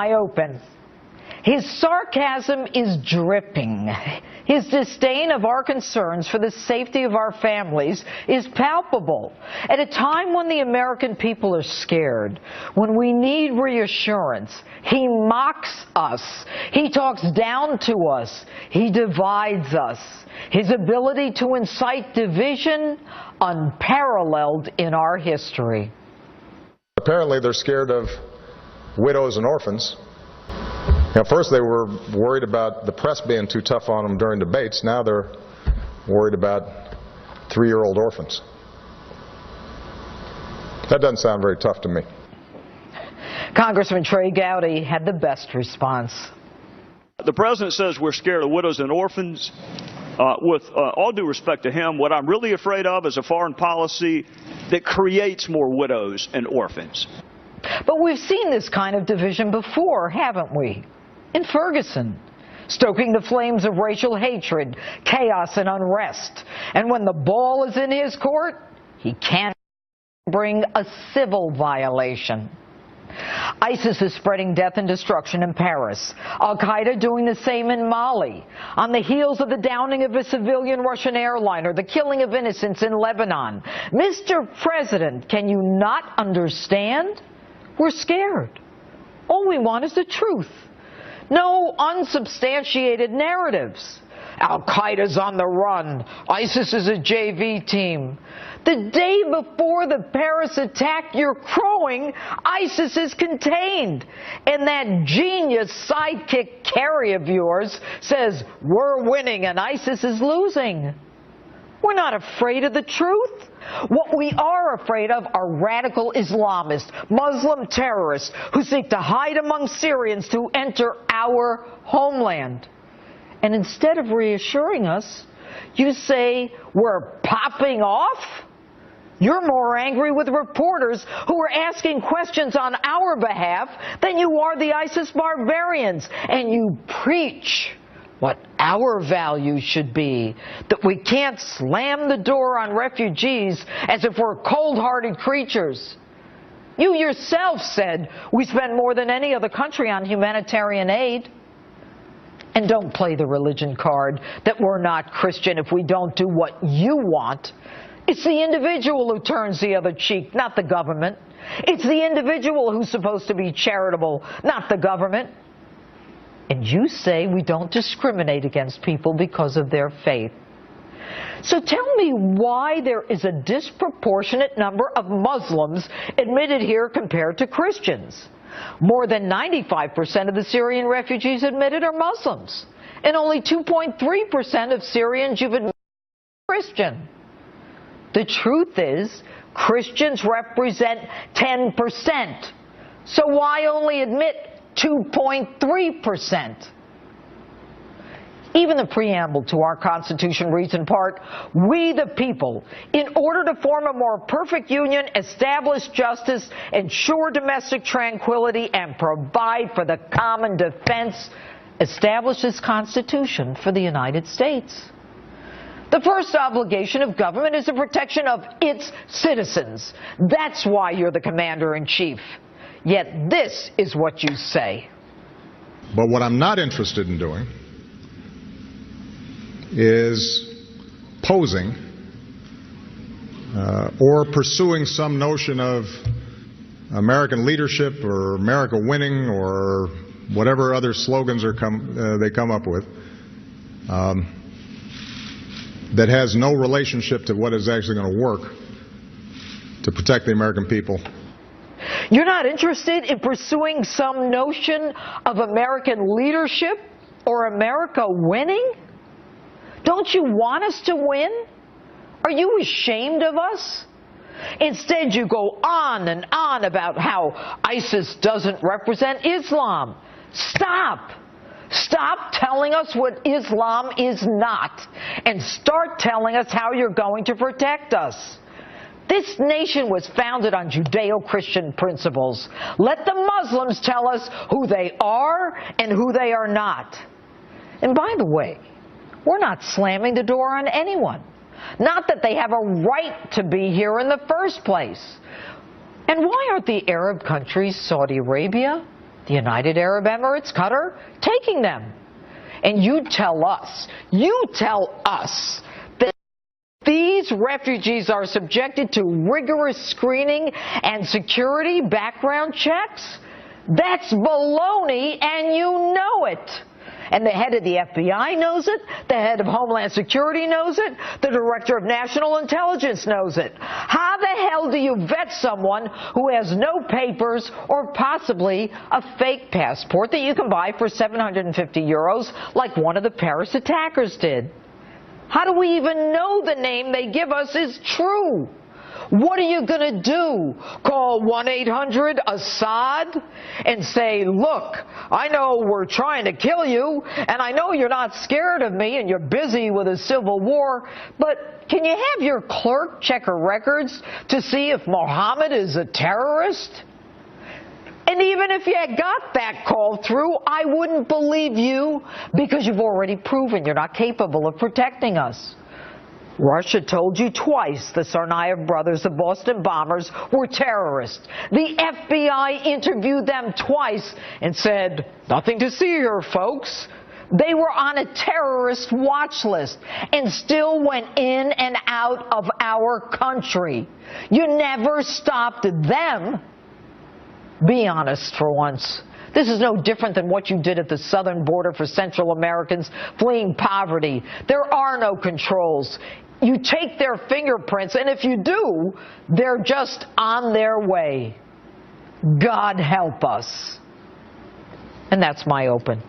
Open. His sarcasm is dripping. His disdain of our concerns for the safety of our families is palpable. At a time when the American people are scared, when we need reassurance, he mocks us. He talks down to us. He divides us. His ability to incite division, unparalleled in our history. Apparently they're scared of widows and orphans. Now, first they were worried about the press being too tough on them during debates. Now they're worried about 3-year-old orphans. That doesn't sound very tough to me. Congressman Trey Gowdy had the best response. The president says we're scared of widows and orphans. With all due respect to him, what I'm really afraid of is a foreign policy that creates more widows and orphans. But we've seen this kind of division before, haven't we? In Ferguson, stoking the flames of racial hatred, chaos, and unrest. And when the ball is in his court, he can't bring a civil violation. ISIS is spreading death and destruction in Paris. Al-Qaeda doing the same in Mali. On the heels of the downing of a civilian Russian airliner, the killing of innocents in Lebanon. Mr. President, can you not understand? We're scared. All we want is the truth. No unsubstantiated narratives. Al-Qaeda's on the run. ISIS is a JV team. The day before the Paris attack, you're crowing ISIS is contained. And that genius sidekick Kerry of yours says we're winning and ISIS is losing. We're not afraid of the truth. What we are afraid of are radical Islamists, Muslim terrorists who seek to hide among Syrians to enter our homeland. And instead of reassuring us, you say we're popping off? You're more angry with reporters who are asking questions on our behalf than you are the ISIS barbarians. And you preach what our values should be, that we can't slam the door on refugees as if we're cold-hearted creatures. You yourself said we spend more than any other country on humanitarian aid. And don't play the religion card that we're not Christian if we don't do what you want. It's the individual who turns the other cheek, not the government. It's the individual who's supposed to be charitable, not the government. And you say we don't discriminate against people because of their faith. So tell me why there is a disproportionate number of Muslims admitted here compared to Christians. More than 95% of the Syrian refugees admitted are Muslims, and only 2.3% of Syrians you've admitted are Christian. The truth is, Christians represent 10%. So why only admit 2.3%? Even the preamble to our Constitution reads in part, we the people, in order to form a more perfect union, establish justice, ensure domestic tranquility, and provide for the common defense, establish this Constitution for the United States. The first obligation of government is the protection of its citizens. That's why you're the commander-in-chief. Yet this is what you say. But what I'm not interested in doing is posing or pursuing some notion of American leadership or America winning or whatever other slogans they come up with that has no relationship to what is actually going to work to protect the American people. You're not interested in pursuing some notion of American leadership or America winning? Don't you want us to win? Are you ashamed of us? Instead, you go on and on about how ISIS doesn't represent Islam. Stop. Stop telling us what Islam is not, and start telling us how you're going to protect us. This nation was founded on Judeo-Christian principles. Let the Muslims tell us who they are and who they are not. And by the way, we're not slamming the door on anyone. Not that they have a right to be here in the first place. And why aren't the Arab countries, Saudi Arabia, The United Arab Emirates, Qatar, taking them. And you tell us that these refugees are subjected to rigorous screening and security background checks? That's baloney, and you know it. And the head of the FBI knows it, the head of Homeland Security knows it, the director of National Intelligence knows it. How the hell do you vet someone who has no papers or possibly a fake passport that you can buy for 750 euros like one of the Paris attackers did? How do we even know the name they give us is true? What are you going to do? Call 1-800-ASSAD and say, look, I know we're trying to kill you, and I know you're not scared of me and you're busy with a civil war, but can you have your clerk check her records to see if Mohammed is a terrorist? And even if you got that call through, I wouldn't believe you because you've already proven you're not capable of protecting us. Russia told you twice the Tsarnaev brothers, the Boston bombers, were terrorists. The FBI interviewed them twice and said, nothing to see here, folks. They were on a terrorist watch list and still went in and out of our country. You never stopped them. Be honest for once. This is no different than what you did at the southern border for Central Americans fleeing poverty. There are no controls. You take their fingerprints, and if you do, they're just on their way. God help us. And that's my open.